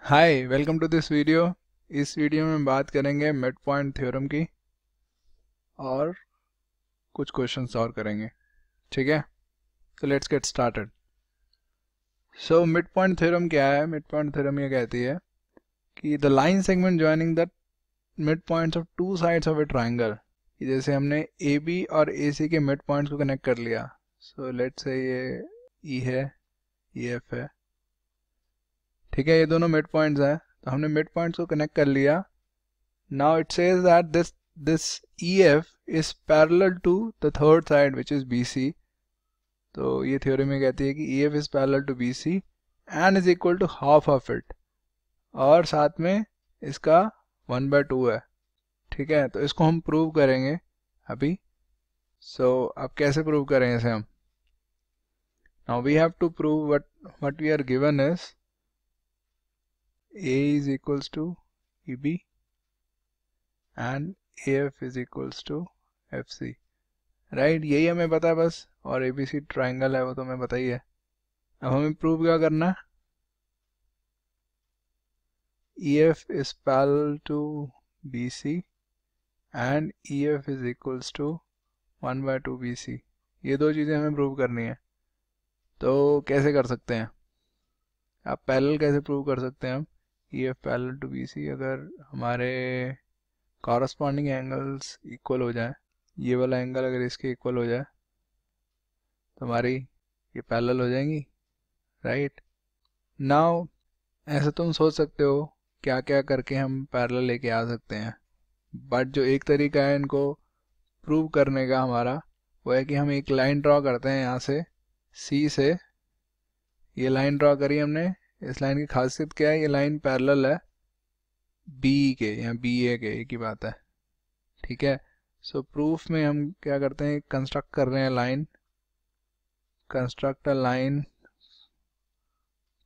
Hi welcome to this video. इस video में बात करेंगे मिड पॉइंट थ्योरम की और कुछ क्वेश्चन सॉल्व करेंगे। ठीक है, तो let's get started. So mid point theorem क्या है? मिड पॉइंट थ्योरम ये कहती है कि the line segment joining the mid points of two sides of A triangle, जैसे हमने ए बी और ए सी के मिड पॉइंट्स को कनेक्ट कर लिया। सो लेट्स से ये ई है, ये एफ है। ठीक है, ये दोनों मिड पॉइंट्स हैं, तो हमने मिड पॉइंट्स को कनेक्ट कर लिया। Now it says that this EF is parallel to the third side which is BC. तो ये थ्योरी में कहती है कि EF is parallel to BC and is equal to half of it, और साथ में इसका 1/2 है। ठीक है, तो इसको हम प्रूव करेंगे अभी। अब कैसे प्रूव करेंगे इसे हम? Now we have to prove what we are given is A is equals to EB and AF is equals to FC, right? यही हमें पता है बस, और एबीसी ट्राइंगल है वो तो हमें पता ही है। अब हमें प्रूव क्या करना है? EF is parallel to BC and EF is equals to 1/2 BC। ये दो चीज़ें हमें प्रूव करनी है। तो कैसे कर सकते हैं? आप पैरेलल कैसे प्रूव कर सकते हैं हम? EF पैरेलल टू BC, अगर हमारे कॉरस्पॉन्डिंग एंगल्स इक्वल हो जाए, ये वाला एंगल अगर इसके इक्वल हो जाए तो हमारी ये पैरेलल हो जाएंगी, राइट? नाउ ऐसे तुम सोच सकते हो क्या क्या करके हम पैरेलल लेके आ सकते हैं, बट जो एक तरीका है इनको प्रूव करने का हमारा, वो है कि हम एक लाइन ड्रॉ करते हैं यहाँ से सी से। ये लाइन ड्रॉ करी हमने। इस लाइन की खासियत क्या है? ये लाइन पैरेलल है बी के, या बी ए के, एक ही बात है। ठीक है, सो प्रूफ में हम क्या करते हैं, कंस्ट्रक्ट कर रहे हैं line, construct a line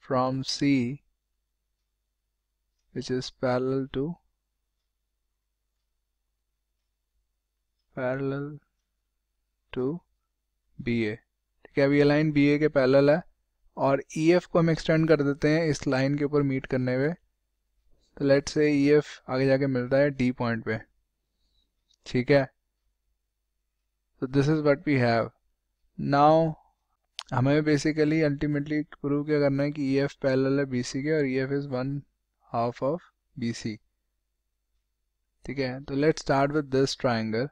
from C which is parallel to BA। ठीक है, अब ये लाइन BA के पैरेलल है, और EF को हम एक्सटेंड कर देते हैं इस लाइन के ऊपर मीट करने पे। तो लेट्स से EF आगे जाके मिलता है D पॉइंट पे। ठीक है, तो this is what we have now. हमें बेसिकली अल्टीमेटली प्रूव क्या करना है कि EF पैरेलल है BC के, और EF इज 1/2 ऑफ BC। ठीक है, तो let's start with this triangle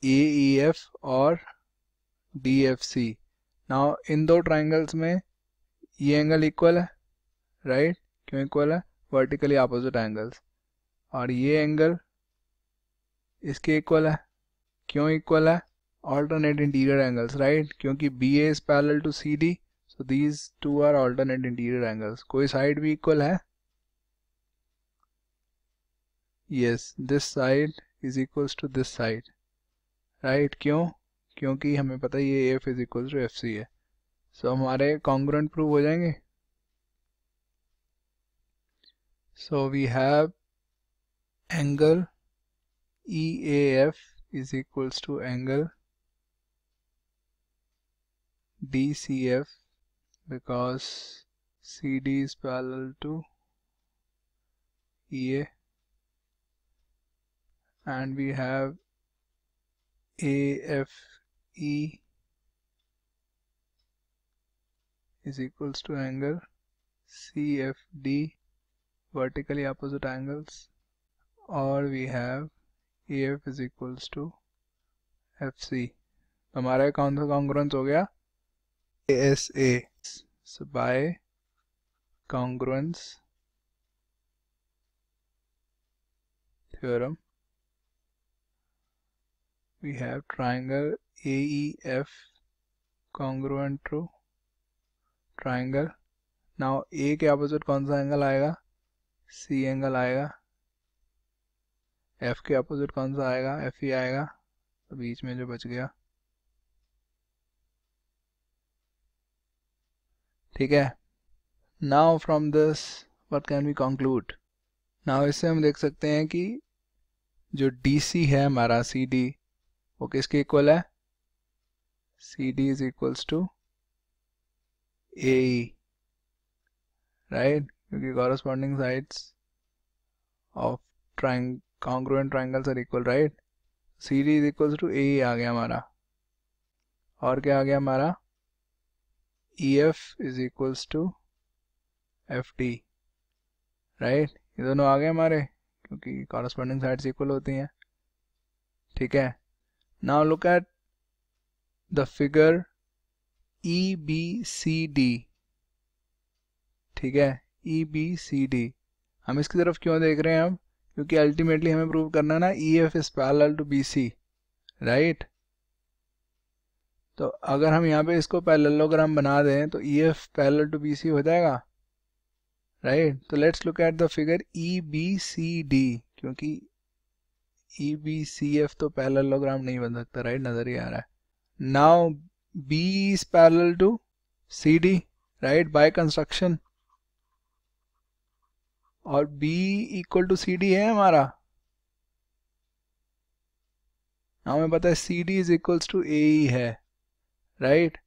AEF और DFC। नाउ इन दो ट्राइंगल्स में ये एंगल इक्वल है, राइट? क्यों इक्वल है? Vertically opposite angles. और ये एंगल इसके इक्वल है। क्यों इक्वल है? Alternate interior angles, right? क्योंकि BA is parallel to CD, so these two are alternate interior angles. कोई साइड भी इक्वल है? Yes, this side is equals to this side, right? क्यों? क्योंकि हमें पता है ये AF is equal to FC है। सो हमारे कॉन्ग्रुएंट प्रूव हो जाएंगे। So we have angle EAF is equals to angle DCF, because CD is parallel to EA, and we have AFE is equals to angle CFD, vertically opposite angles, or we have AF is equals to FC। हमारा कौन सा congruence हो गया? ASA। So by congruence theorem we have triangle AEF congruent to triangle। now A के opposite कौन सा angle आएगा? C angle आएगा। F के अपोजिट कौन सा आएगा? FE आएगा। तो बीच में जो बच गया, ठीक है। Now from this what can we conclude? Now इससे हम देख सकते हैं कि जो DC है हमारा CD, वो किसके इक्वल है? CD is equals to AE। Right, क्योंकि corresponding sides of congruent triangles are equal, right. C D is equal to A आ गया हमारा, और क्या आ गया हमारा, E F is equals to F D, right. ये दोनों आ गए हमारे क्योंकि कॉरस्पॉन्डिंग साइड्स इक्वल होती हैं, ठीक है। Now look at the figure E B C D, ठीक है, ई बी सी डी। हम इसकी तरफ क्यों देख रहे हैं अब, क्योंकि अल्टीमेटली हमें प्रूव करना है ना E F is parallel to B C, right. तो अगर हम यहाँ पे इसको पैरेललोग्राम बना दें तो E F parallel to B C हो जाएगा, राइट। तो let's look at the figure E B C D, क्योंकि ई बी सी एफ तो पैरेललोग्राम नहीं बन सकता, राइट, नजर ही आ रहा है। Now B is parallel to C D, right, by construction, और B equal to C D है हमारा। हमें पता है C D is equals to A ही है, right,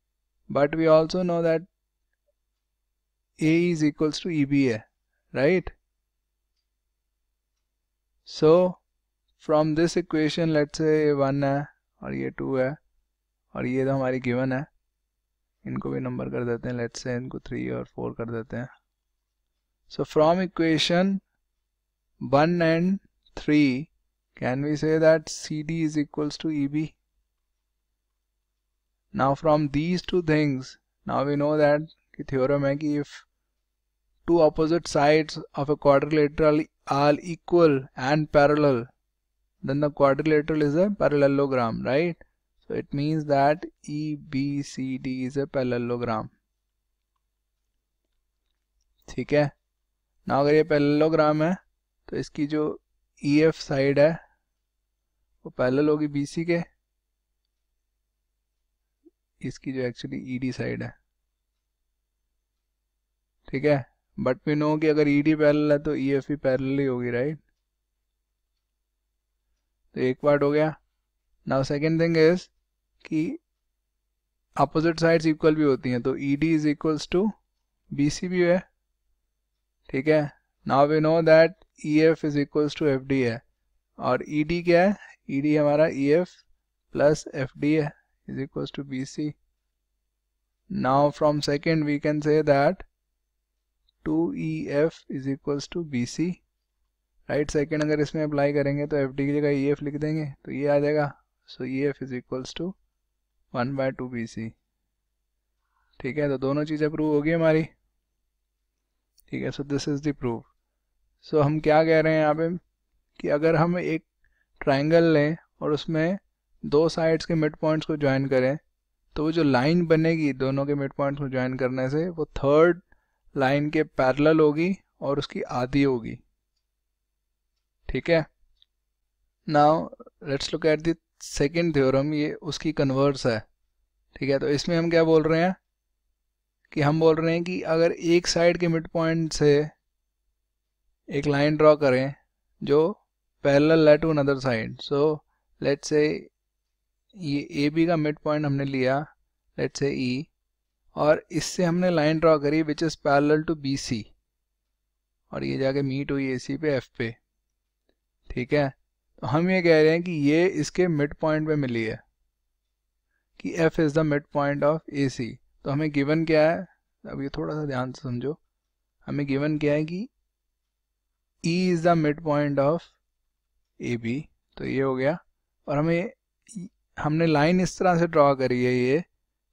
but we also know that A is equals to E B है, right. So from this equation let's say 1 है और ये 2 है और ये तो हमारी गिवन है, इनको भी नंबर कर देते हैं, लेट्स से इनको 3 और 4 कर देते हैं। So from equation 1 and 3, can we say that CD is equals to EB? Now from these two things, now we know that the theorem है कि if two opposite sides of a quadrilateral are equal and parallel, then the quadrilateral is a parallelogram, right? So it means that EBCD is a parallelogram, ठीक है ना। अगर ये parallelogram है तो इसकी जो ई एफ साइड है वो पैरेलल होगी बी सी के, इसकी जो एक्चुअली ई डी साइड है, ठीक है। बट वी नो कि अगर ई डी पैरेलल है तो ई एफ भी पैरेलल ही होगी, राइट। तो एक पार्ट हो गया। नाउ सेकेंड थिंग इज कि अपोजिट साइड्स इक्वल भी होती हैं, तो E D is equals to B C भी है, ठीक है। Now we know that E F is equals to F D है, और ई डी क्या है, ई डी हमारा E F plus F D है, is equals to B C. Now from second we can say that 2EF is equals to B C, right. Second अगर इसमें apply करेंगे तो एफ डी की जगह ई एफ लिख देंगे तो ये आ जाएगा। So E F is equals to 1/2 B C, ठीक है। तो दोनों चीज़ें प्रूव होगी हमारी, ठीक है। So this is the proof. So हम क्या कह रहे हैं यहाँ पे कि अगर हम एक ट्राइंगल लें और उसमें दो साइड्स के मिड पॉइंट्स को ज्वाइन करें तो वो जो लाइन बनेगी दोनों के मिड पॉइंट्स को ज्वाइन करने से वो थर्ड लाइन के पैरेलल होगी और उसकी आधी होगी, ठीक है। Now let's look at the second theorem, ये उसकी कन्वर्स है, ठीक है। तो इसमें हम क्या बोल रहे हैं कि हम बोल रहे हैं कि अगर एक साइड के मिड पॉइंट से एक लाइन ड्रॉ करें जो पैरेलल है to another side, so let's say ये ए बी का मिड पॉइंट हमने लिया, लेट्स से ई, और इससे हमने लाइन ड्रॉ करी which is parallel to B C, और ये जाके मीट हुई ए सी पे एफ पे, ठीक है। तो हम ये कह रहे हैं कि ये इसके मिड पॉइंट पे मिली है, कि F is the mid point of A C. तो हमें गिवन क्या है, अब ये थोड़ा सा ध्यान से समझो, हमें गिवन क्या है कि E is the mid point of A B, तो ये हो गया। और हमने लाइन इस तरह से ड्रॉ करी है ये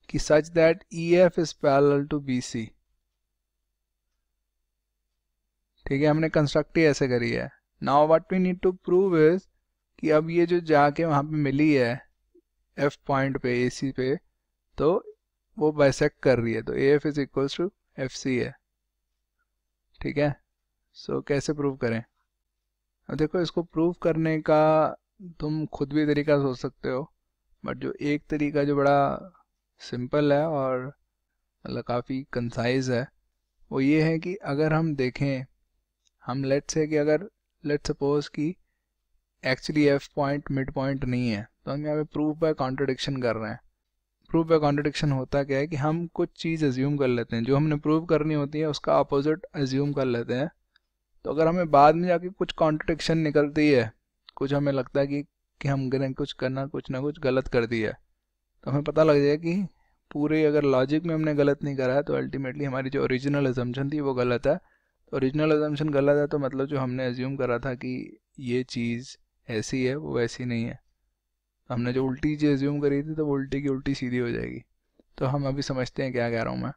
कि such that E F is parallel to B C, ठीक है। हमने कंस्ट्रक्ट ही ऐसे करी है। Now what we need to prove is कि अब ये जो जाके वहाँ पे मिली है एफ पॉइंट पे ए सी पे, तो वो बाइसेक्ट कर रही है, तो A F is equals to F C है, ठीक है। सो कैसे प्रूव करें, अब देखो इसको प्रूव करने का तुम खुद भी तरीका सोच सकते हो, बट जो एक तरीका जो बड़ा सिंपल है और मतलब काफ़ी कंसाइज है वो ये है कि अगर हम देखें, हम लेट्स से कि अगर लेट्स सपोज कि actually F point mid point नहीं है, तो हम यहाँ पे प्रूफ बाय कॉन्ट्रडिक्शन कर रहे हैं। प्रूफ बाय कॉन्ट्रडिक्शन होता क्या है कि हम कुछ चीज़ एज्यूम कर लेते हैं, जो हमने प्रूव करनी होती है उसका अपोजिट एज्यूम कर लेते हैं। तो अगर हमें बाद में जाके कुछ कॉन्ट्रडिक्शन निकलती है, कुछ हमें लगता है कि हम कुछ करना कुछ ना कुछ गलत कर दिया है, तो हमें पता लग जाए कि पूरे अगर लॉजिक में हमने गलत नहीं करा है तो अल्टीमेटली हमारी जो ओरिजिनल अजम्पशन थी वो गलत है। तो ओरिजिनल अजम्पशन गलत है तो मतलब जो हमने एज्यूम करा था कि ये चीज़ ऐसी है वो ऐसी नहीं है। हमने जो उल्टी चीज़ एज्यूम करी थी तो वो उल्टी की उल्टी सीधी हो जाएगी। तो हम अभी समझते हैं क्या कह रहा हूँ मैं।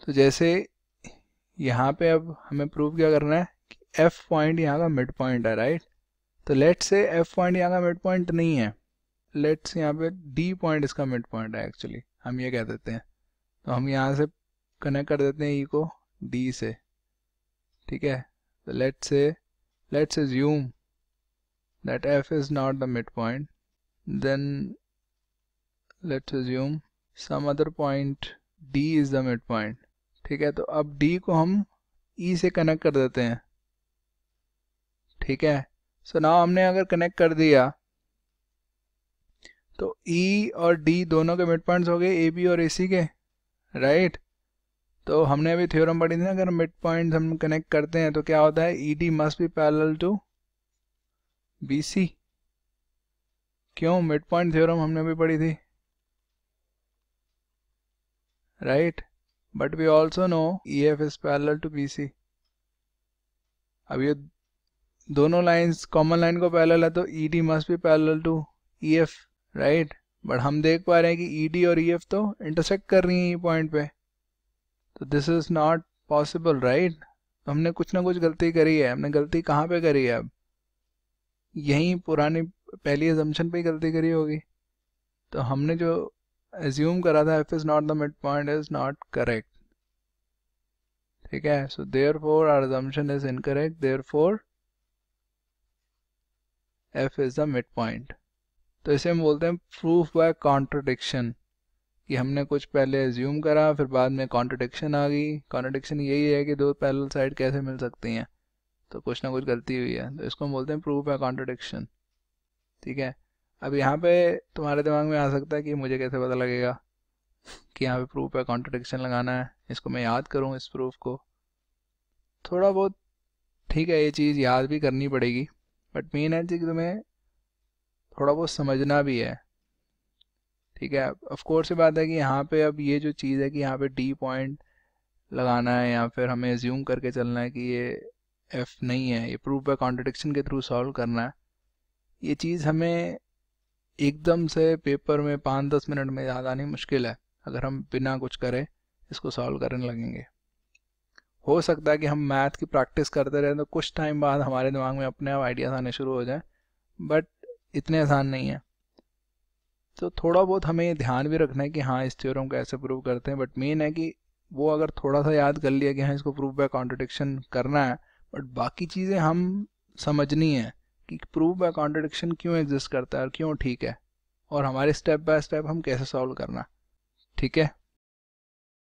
तो जैसे यहाँ पे अब हमें प्रूव क्या करना है कि एफ पॉइंट यहाँ का मिड पॉइंट है, राइट। तो लेट्स से एफ पॉइंट यहाँ का मिड पॉइंट नहीं है, लेट्स यहाँ पे डी पॉइंट इसका मिड पॉइंट है एक्चुअली, हम ये कह देते हैं। तो हम यहाँ से कनेक्ट कर देते हैं ई को डी से, ठीक है। तो let's assume that f is not the midpoint, then let's assume some other point d is the midpoint, ठीक है। तो अब d को हम e से कनेक्ट कर देते हैं, ठीक है। सो नाउ हमने अगर कनेक्ट कर दिया तो e और d दोनों के मिड पॉइंट्स हो गए ab और ac के, राइट। तो हमने अभी थ्योरम पढ़ी थी ना, अगर मिड पॉइंट हम कनेक्ट करते हैं तो क्या होता है, ED must be parallel to BC। क्यों, मिड पॉइंट थ्योरम हमने भी पढ़ी थी, right. But we also know EF is parallel to BC। अब ये दोनों लाइंस कॉमन लाइन को पैरेलल है तो ED must be parallel to EF, right. But हम देख पा रहे हैं कि ED और EF तो इंटरसेक्ट कर रही हैं ये पॉइंट पे, तो this is not possible, right. तो हमने कुछ ना कुछ गलती करी है। हमने गलती कहाँ पे करी है, अब यहीं पुरानी पहली अजम्पशन पे ही गलती करी होगी। तो हमने जो एज्यूम करा था f is not the mid point is not correct, ठीक है। So therefore our assumption is incorrect, therefore f is the mid point. तो इसे हम बोलते हैं प्रूफ बाय कॉन्ट्रडिक्शन, कि हमने कुछ पहले एज्यूम करा फिर बाद में कॉन्ट्रडिक्शन आ गई। कॉन्ट्रडिक्शन यही है कि दो पैरेलल साइड कैसे मिल सकती हैं, तो कुछ ना कुछ गलती हुई है, तो इसको हम बोलते हैं प्रूफ बाय कॉन्ट्रडिक्शन, ठीक है। अब यहाँ पे तुम्हारे दिमाग में आ सकता है कि मुझे कैसे पता लगेगा कि यहाँ पे प्रूफ बाय कॉन्ट्रडिक्शन लगाना है, इसको मैं याद करूँ इस प्रूफ को। थोड़ा बहुत ठीक है, ये चीज़ याद भी करनी पड़ेगी, बट मेन है कि तुम्हें थोड़ा बहुत समझना भी है, ठीक है। ऑफ कोर्स ये बात है कि यहाँ पे अब ये जो चीज़ है कि यहाँ पे डी पॉइंट लगाना है या फिर हमें एज्यूम करके चलना है कि ये एफ नहीं है, ये प्रूफ बाय कॉन्ट्रडिक्शन के थ्रू सॉल्व करना है। ये चीज़ हमें एकदम से पेपर में 5-10 मिनट में याद आनी मुश्किल है अगर हम बिना कुछ करे इसको सॉल्व करने लगेंगे। हो सकता है कि हम मैथ की प्रैक्टिस करते रहें तो कुछ टाइम बाद हमारे दिमाग में अपने आप आइडियाज आने शुरू हो जाएं, बट इतने आसान नहीं है। तो थोड़ा बहुत हमें ध्यान भी रखना है कि हाँ इस थ्योरम को ऐसे प्रूव करते हैं, बट मेन है कि वो अगर थोड़ा सा याद कर लिया कि हाँ इसको प्रूफ बाय कॉन्ट्रडिक्शन करना है, बट बाकी चीज़ें हम समझनी है कि प्रूफ बाय कॉन्ट्रडिक्शन क्यों एग्जिस्ट करता है और क्यों ठीक है, और हमारे स्टेप बाय स्टेप हम कैसे सॉल्व करना, ठीक है।